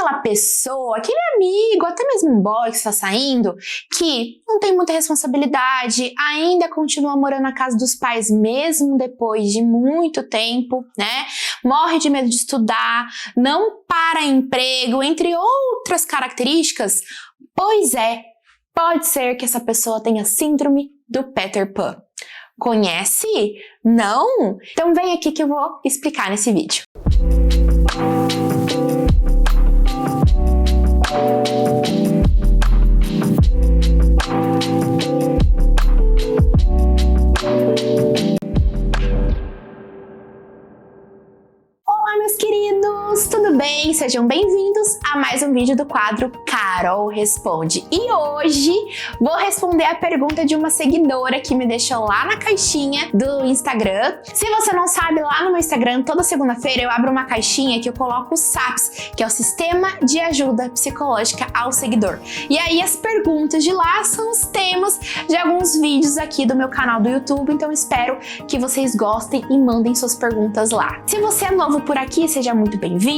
aquela pessoa, aquele amigo, até mesmo um boy que está saindo, que não tem muita responsabilidade, ainda continua morando na casa dos pais mesmo depois de muito tempo, né? Morre de medo de estudar, não para emprego, entre outras características. Pois é, pode ser que essa pessoa tenha síndrome do Peter Pan. Conhece? Não? Então vem aqui que eu vou explicar nesse vídeo. Olá, meus queridos! Tudo bem? Sejam bem-vindos a mais um vídeo do quadro Carol Responde. E hoje vou responder a pergunta de uma seguidora que me deixou lá na caixinha do Instagram. Se você não sabe, lá no meu Instagram, toda segunda-feira eu abro uma caixinha que eu coloco o SAPS, que é o Sistema de Ajuda Psicológica ao Seguidor. E aí as perguntas de lá são os temas de alguns vídeos aqui do meu canal do YouTube, então espero que vocês gostem e mandem suas perguntas lá. Se você é novo por aqui, seja muito bem-vindo.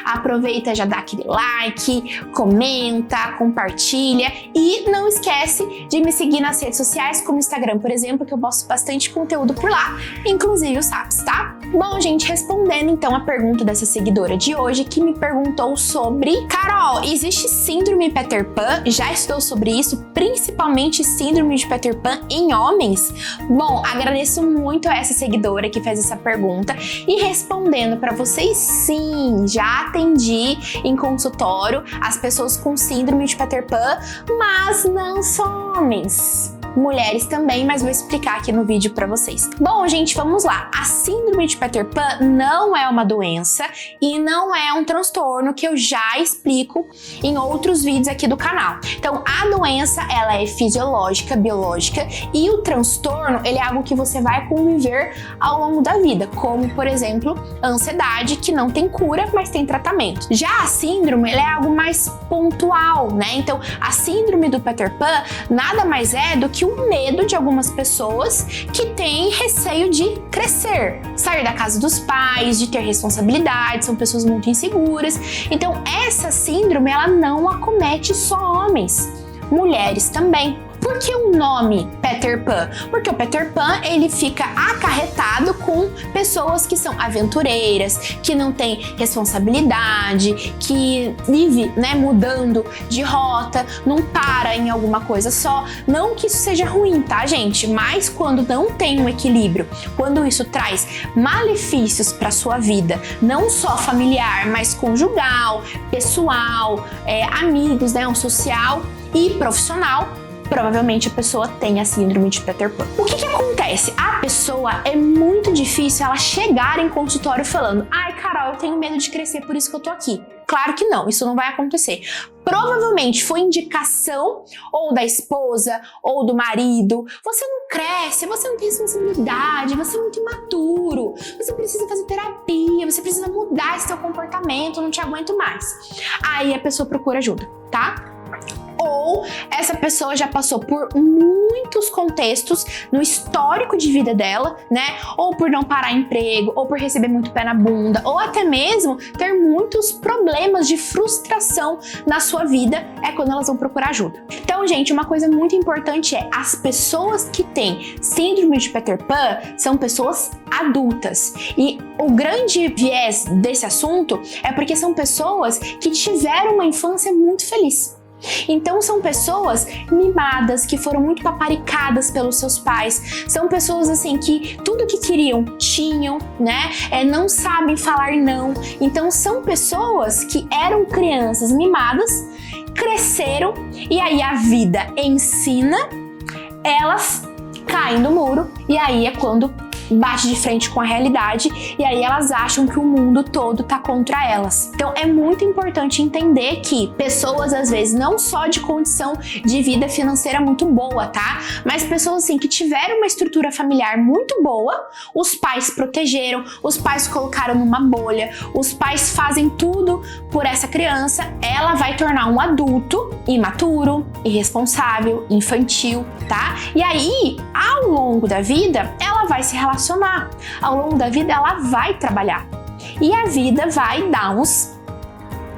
Aproveita, já dá aquele like, comenta, compartilha e não esquece de me seguir nas redes sociais, como o Instagram, por exemplo, que eu posto bastante conteúdo por lá, inclusive o SAPS, tá? Bom, gente, respondendo então a pergunta dessa seguidora de hoje, que me perguntou sobre: Carol, existe síndrome Peter Pan? Já estudou sobre isso, principalmente síndrome de Peter Pan em homens? Bom, agradeço muito a essa seguidora que fez essa pergunta e respondendo para vocês, sim, já atendi em consultório as pessoas com síndrome de Peter Pan, mas não só homens. Mulheres também, mas vou explicar aqui no vídeo pra vocês. Bom, gente, vamos lá. A síndrome de Peter Pan não é uma doença e não é um transtorno, que eu já explico em outros vídeos aqui do canal. Então, a doença, ela é fisiológica, biológica, e o transtorno, ele é algo que você vai conviver ao longo da vida, como, por exemplo, a ansiedade, que não tem cura, mas tem tratamento. Já a síndrome, ela é algo mais pontual, né? Então, a síndrome do Peter Pan nada mais é do que o medo de algumas pessoas que têm receio de crescer, sair da casa dos pais, de ter responsabilidade, são pessoas muito inseguras. Então, essa síndrome, ela não acomete só homens, mulheres também. Por que o nome Peter Pan? Porque o Peter Pan, ele fica acarretado com pessoas que são aventureiras, que não têm responsabilidade, que vive, né, mudando de rota, não para em alguma coisa só. Não que isso seja ruim, tá, gente? Mas quando não tem um equilíbrio, quando isso traz malefícios para sua vida, não só familiar, mas conjugal, pessoal, amigos, né, um social e profissional, provavelmente a pessoa tem a síndrome de Peter Pan. O que acontece? A pessoa, é muito difícil ela chegar em consultório falando: ai, Carol, eu tenho medo de crescer, por isso que eu tô aqui. Claro que não, isso não vai acontecer. Provavelmente foi indicação ou da esposa ou do marido. Você não cresce, você não tem responsabilidade, você é muito imaturo, você precisa fazer terapia, você precisa mudar esse seu comportamento, não te aguento mais. Aí a pessoa procura ajuda, tá? Ou essa pessoa já passou por muitos contextos no histórico de vida dela, né? Ou por não parar emprego, ou por receber muito pé na bunda, ou até mesmo ter muitos problemas de frustração na sua vida, é quando elas vão procurar ajuda. Então, gente, uma coisa muito importante é: as pessoas que têm síndrome de Peter Pan são pessoas adultas. E o grande viés desse assunto é porque são pessoas que tiveram uma infância muito feliz. Então são pessoas mimadas, que foram muito paparicadas pelos seus pais, são pessoas assim que tudo que queriam tinham, né? Não sabem falar não. Então são pessoas que eram crianças mimadas, cresceram e aí a vida ensina, elas caem do muro e aí é quando bate de frente com a realidade e aí elas acham que o mundo todo tá contra elas. Então é muito importante entender que pessoas, às vezes, não só de condição de vida financeira muito boa, tá? Mas pessoas assim que tiveram uma estrutura familiar muito boa, os pais protegeram, os pais colocaram numa bolha, os pais fazem tudo por essa criança, ela vai tornar um adulto imaturo, irresponsável, infantil, tá? E aí, ao longo da vida, ela vai se relacionar, ao longo da vida ela vai trabalhar e a vida vai dar uns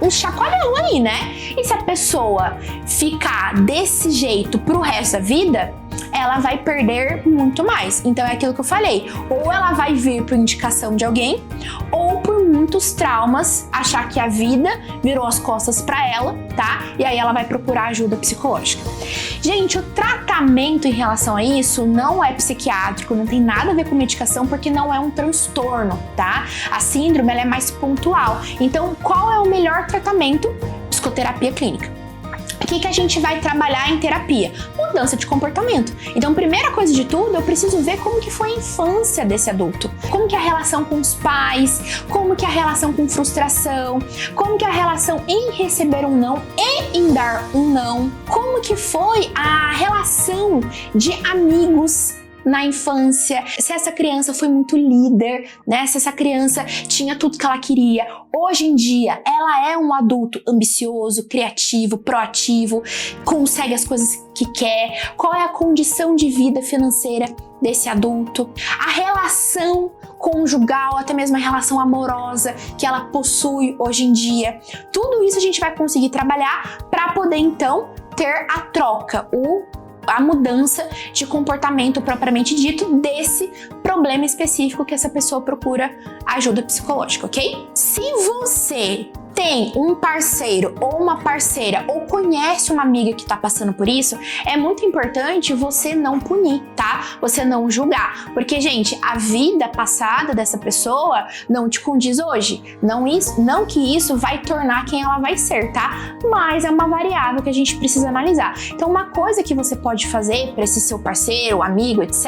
um chacoalhão aí, né? E se a pessoa ficar desse jeito pro resto da vida, ela vai perder muito mais. Então é aquilo que eu falei, ou ela vai vir por indicação de alguém, ou por muitos traumas, achar que a vida virou as costas pra ela, tá? E aí ela vai procurar ajuda psicológica. Gente, o tratamento em relação a isso não é psiquiátrico, não tem nada a ver com medicação, porque não é um transtorno, tá? A síndrome, ela é mais pontual. Então, qual é o melhor tratamento? Psicoterapia clínica. O que a gente vai trabalhar em terapia? Mudança de comportamento. Então, primeira coisa de tudo, eu preciso ver como que foi a infância desse adulto. Como que é a relação com os pais, como que é a relação com frustração, como que é a relação em receber um não e em dar um não. Como que foi a relação de amigos na infância, se essa criança foi muito líder, né? Se essa criança tinha tudo que ela queria. Hoje em dia, ela é um adulto ambicioso, criativo, proativo, consegue as coisas que quer. Qual é a condição de vida financeira desse adulto? A relação conjugal, até mesmo a relação amorosa que ela possui hoje em dia. Tudo isso a gente vai conseguir trabalhar para poder, então, ter a troca, a mudança de comportamento propriamente dito desse problema específico que essa pessoa procura ajuda psicológica, ok? Se você tem um parceiro ou uma parceira ou conhece uma amiga que tá passando por isso, é muito importante você não punir, tá? Você não julgar. Porque, gente, a vida passada dessa pessoa não te condiz hoje. Não que isso vai tornar quem ela vai ser, tá? Mas é uma variável que a gente precisa analisar. Então, uma coisa que você pode fazer para esse seu parceiro, amigo, etc.,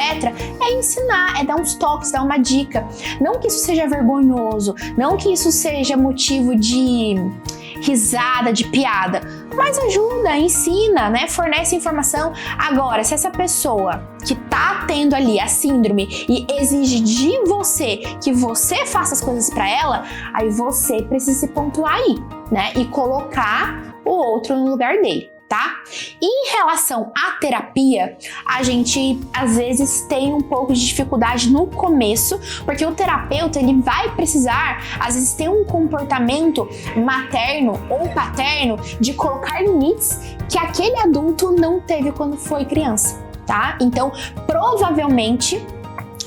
é ensinar, é dar uns toques, dar uma dica. Não que isso seja vergonhoso, não que isso seja motivo de risada, de piada, mas ajuda, ensina, né? Fornece informação. Agora, se essa pessoa que tá tendo ali a síndrome e exige de você que você faça as coisas pra ela, aí você precisa se pontuar aí, né? E colocar o outro no lugar dele. Tá? Em relação à terapia, a gente às vezes tem um pouco de dificuldade no começo, porque o terapeuta ele vai precisar, às vezes, ter um comportamento materno ou paterno de colocar limites que aquele adulto não teve quando foi criança, tá? Então, provavelmente,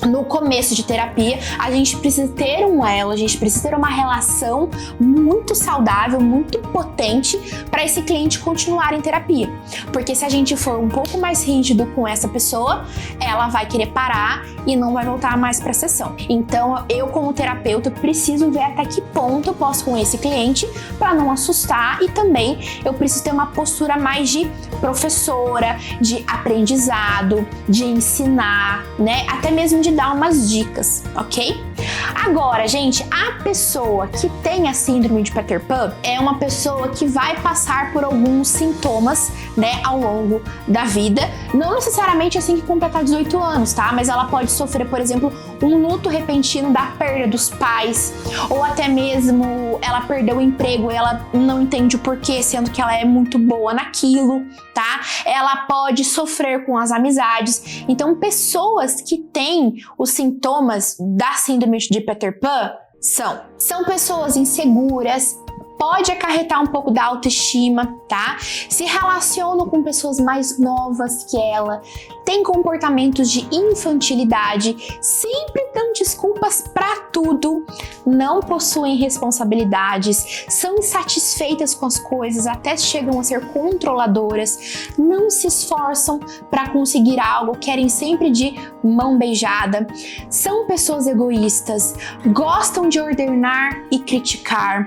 no começo de terapia, a gente precisa ter um elo, a gente precisa ter uma relação muito saudável, muito potente para esse cliente continuar em terapia. Porque se a gente for um pouco mais rígido com essa pessoa, ela vai querer parar e não vai voltar mais para a sessão. Então, eu como terapeuta preciso ver até que ponto eu posso com esse cliente para não assustar, e também eu preciso ter uma postura mais de professora, de aprendizado, de ensinar, né? Até mesmo de dar umas dicas, ok? Agora, gente, a pessoa que tem a síndrome de Peter Pan é uma pessoa que vai passar por alguns sintomas, né, ao longo da vida. Não necessariamente assim que completar 18 anos, tá? Mas ela pode sofrer, por exemplo, um luto repentino da perda dos pais, ou até mesmo ela perdeu o emprego e ela não entende o porquê, sendo que ela é muito boa naquilo, tá? Ela pode sofrer com as amizades. Então, pessoas que têm os sintomas da síndrome de Peter Pan são pessoas inseguras, pode acarretar um pouco da autoestima, tá? Se relacionam com pessoas mais novas que ela, tem comportamentos de infantilidade, sempre dão desculpas pra tudo, não possuem responsabilidades, são insatisfeitas com as coisas, até chegam a ser controladoras, não se esforçam para conseguir algo, querem sempre de mão beijada, são pessoas egoístas, gostam de ordenar e criticar,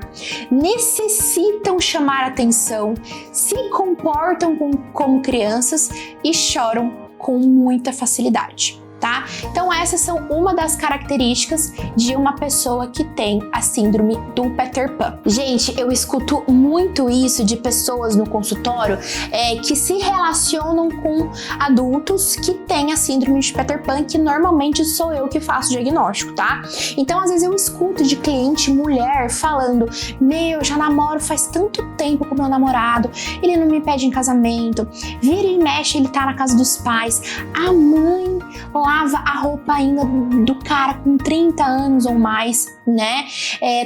necessitam chamar atenção, se comportam como crianças e choram com muita facilidade, tá? Então essas são uma das características de uma pessoa que tem a síndrome do Peter Pan. Gente, eu escuto muito isso de pessoas no consultório que se relacionam com adultos que têm a síndrome de Peter Pan, que normalmente sou eu que faço o diagnóstico, tá? Então às vezes eu escuto de cliente mulher falando: meu, já namoro faz tanto tempo com meu namorado, ele não me pede em casamento, vira e mexe, ele tá na casa dos pais, a mãe lava a roupa ainda do cara com 30 anos ou mais, né?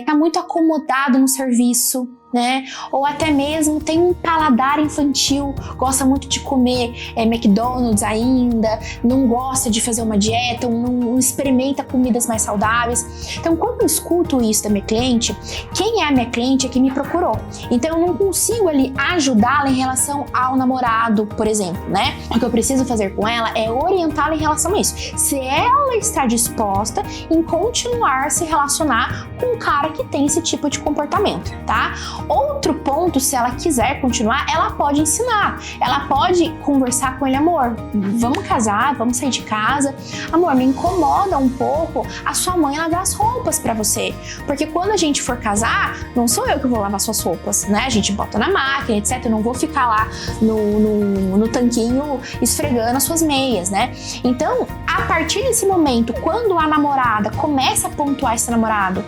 Tá muito acomodado no serviço, né? Ou até mesmo tem um paladar infantil, gosta muito de comer McDonald's ainda, não gosta de fazer uma dieta, não experimenta comidas mais saudáveis. Então, quando eu escuto isso da minha cliente, quem é a minha cliente é que me procurou. Então, eu não consigo ali ajudá-la em relação ao namorado, por exemplo, né? O que eu preciso fazer com ela é orientá-la em relação a isso. Se ela está disposta em continuar a se relacionar com um cara que tem esse tipo de comportamento, tá? Outro ponto, se ela quiser continuar, ela pode ensinar. Ela pode conversar com ele, amor, vamos casar, vamos sair de casa. Amor, me incomoda um pouco a sua mãe lavar as roupas pra você. Porque quando a gente for casar, não sou eu que vou lavar suas roupas, né? A gente bota na máquina, etc. Eu não vou ficar lá no tanquinho esfregando as suas meias, né? Então, a partir desse momento, quando a namorada começa a pontuar esse namorado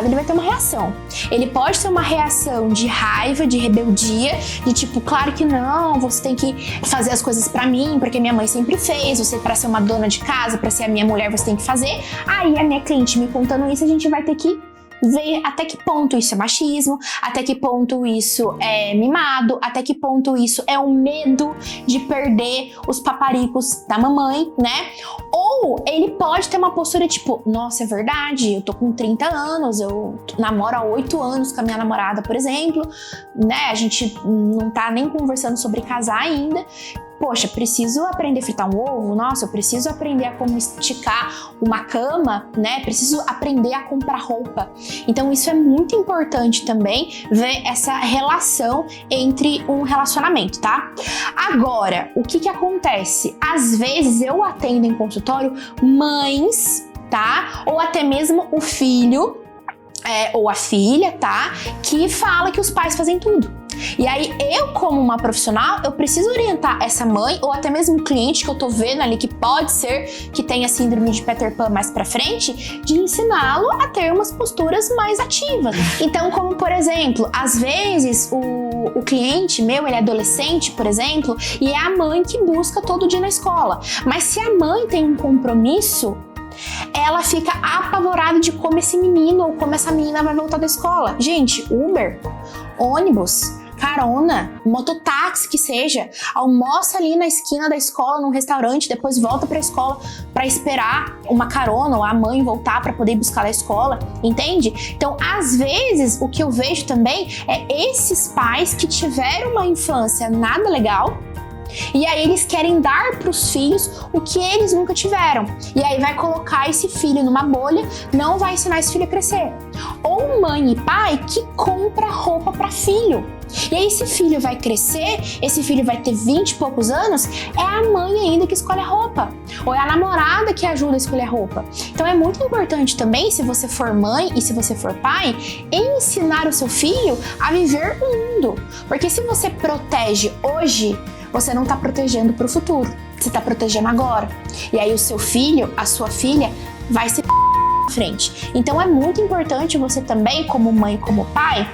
ele vai ter uma reação. Ele pode ter uma reação de raiva, de rebeldia, de tipo, claro que não, você tem que fazer as coisas pra mim, porque minha mãe sempre fez, você pra ser uma dona de casa, pra ser a minha mulher, você tem que fazer. Aí a minha cliente me contando isso, a gente vai ter que ver até que ponto isso é machismo, até que ponto isso é mimado, até que ponto isso é um medo de perder os paparicos da mamãe, né? Ou ele pode ter uma postura tipo, nossa, é verdade, eu tô com 30 anos, eu namoro há 8 anos com a minha namorada, por exemplo, né? A gente não tá nem conversando sobre casar ainda. Poxa, preciso aprender a fritar um ovo? Nossa, eu preciso aprender a como esticar uma cama, né? Preciso aprender a comprar roupa. Então, isso é muito importante também, ver essa relação entre um relacionamento, tá? Agora, o que acontece? Às vezes, eu atendo em consultório mães, tá? Ou até mesmo o filho, ou a filha, tá? Que fala que os pais fazem tudo. E aí, eu como uma profissional, eu preciso orientar essa mãe ou até mesmo um cliente que eu tô vendo ali que pode ser que tenha síndrome de Peter Pan mais pra frente, de ensiná-lo a ter umas posturas mais ativas. Então, como por exemplo, às vezes o cliente meu, ele é adolescente, por exemplo, e é a mãe que busca todo dia na escola. Mas se a mãe tem um compromisso, ela fica apavorada de como esse menino ou como essa menina vai voltar da escola. Gente, Uber, ônibus, carona, mototáxi que seja, almoça ali na esquina da escola, num restaurante, depois volta pra escola pra esperar uma carona ou a mãe voltar pra poder ir buscar na escola, entende? Então, às vezes, o que eu vejo também é esses pais que tiveram uma infância nada legal, e aí eles querem dar para os filhos o que eles nunca tiveram. E aí vai colocar esse filho numa bolha, não vai ensinar esse filho a crescer. Ou mãe e pai que compra roupa para filho. E aí esse filho vai crescer, esse filho vai ter 20 e poucos anos, é a mãe ainda que escolhe a roupa. Ou é a namorada que ajuda a escolher a roupa. Então é muito importante também, se você for mãe e se você for pai, ensinar o seu filho a viver o mundo. Porque se você protege hoje, você não está protegendo para o futuro, você está protegendo agora. E aí o seu filho, a sua filha, vai se na frente. Então é muito importante você também, como mãe e como pai,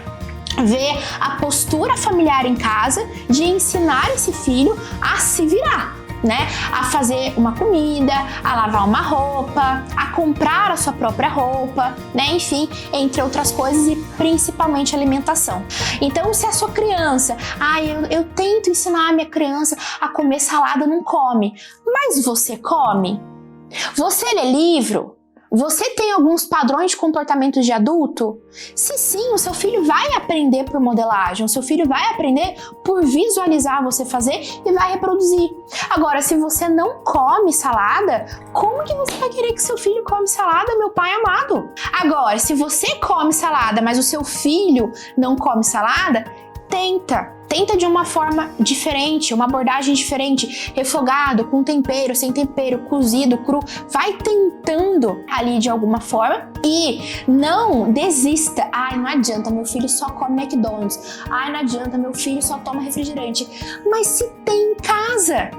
ver a postura familiar em casa de ensinar esse filho a se virar, né? A fazer uma comida, a lavar uma roupa, a comprar a sua própria roupa, né? Enfim, entre outras coisas e principalmente alimentação. Então, se a sua criança, eu tento ensinar a minha criança a comer salada, não come, mas você come? Você lê livro? Você tem alguns padrões de comportamento de adulto? Se sim, o seu filho vai aprender por modelagem, o seu filho vai aprender por visualizar você fazer e vai reproduzir. Agora, se você não come salada, como que você vai querer que seu filho come salada, meu pai amado? Agora, se você come salada, mas o seu filho não come salada, Tenta de uma forma diferente, uma abordagem diferente, refogado, com tempero, sem tempero, cozido, cru. Vai tentando ali de alguma forma e não desista. Não adianta, meu filho só come McDonald's. Não adianta, meu filho só toma refrigerante. Mas se tem em casa,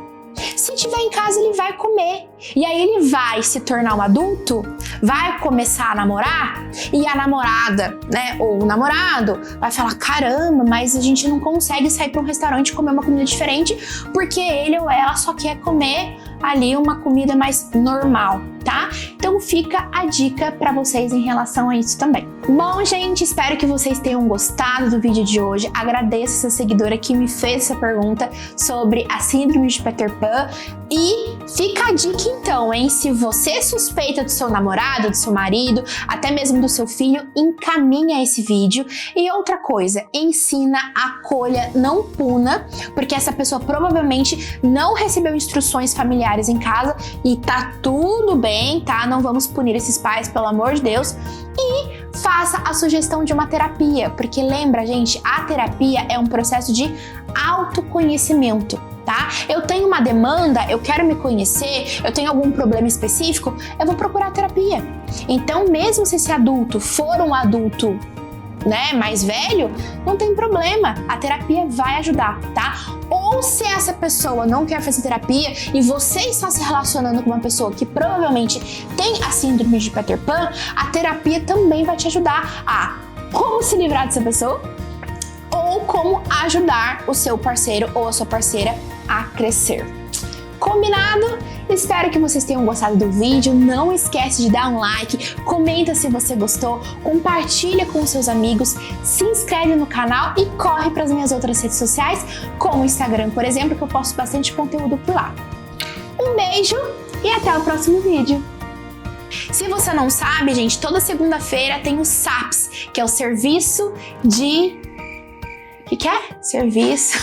se tiver em casa, ele vai comer. E aí ele vai se tornar um adulto, vai começar a namorar e a namorada, né, ou o namorado vai falar, caramba, mas a gente não consegue sair para um restaurante e comer uma comida diferente porque ele ou ela só quer comer ali uma comida mais normal, tá? Então fica a dica para vocês em relação a isso também. Bom, gente, espero que vocês tenham gostado do vídeo de hoje. Agradeço essa seguidora que me fez essa pergunta sobre a síndrome de Peter Pan. E fica a dica então, hein? Se você suspeita do seu namorado, do seu marido, até mesmo do seu filho, encaminha esse vídeo. E outra coisa, ensina, acolha, não puna, porque essa pessoa provavelmente não recebeu instruções familiares em casa e tá tudo bem, tá? Não vamos punir esses pais, pelo amor de Deus. E faça a sugestão de uma terapia, porque lembra, gente, a terapia é um processo de autoconhecimento, tá? Eu tenho uma demanda, eu quero me conhecer, eu tenho algum problema específico, eu vou procurar terapia. Então, mesmo se esse adulto for um adulto, né, mais velho, não tem problema, a terapia vai ajudar, tá? Ou se essa pessoa não quer fazer terapia e você está se relacionando com uma pessoa que provavelmente tem a síndrome de Peter Pan, a terapia também vai te ajudar a como se livrar dessa pessoa ou como ajudar o seu parceiro ou a sua parceira a crescer. Combinado? Espero que vocês tenham gostado do vídeo. Não esquece de dar um like, comenta se você gostou, compartilha com os seus amigos, se inscreve no canal e corre para as minhas outras redes sociais, como o Instagram, por exemplo, que eu posto bastante conteúdo por lá. Um beijo e até o próximo vídeo. Se você não sabe, gente, toda segunda-feira tem o SAPS, que é o Serviço de... O que é? Serviço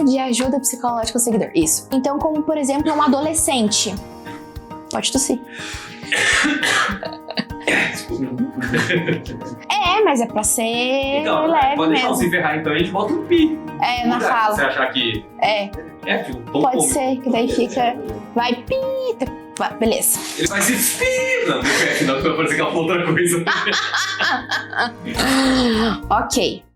de Ajuda Psicológica ao Seguidor. Isso. Então, como por exemplo, um adolescente. Pode tossir. Mas é pra ser então, leve pode deixar mesmo. se ferrar, então a gente bota um pi. Na fala. Se você achar que... tipo, tom Pode cômico. ser, que daí fica... Vai pi... Beleza. Ele vai se pi... Não, não, vai parecer que ela falou outra coisa. Ok.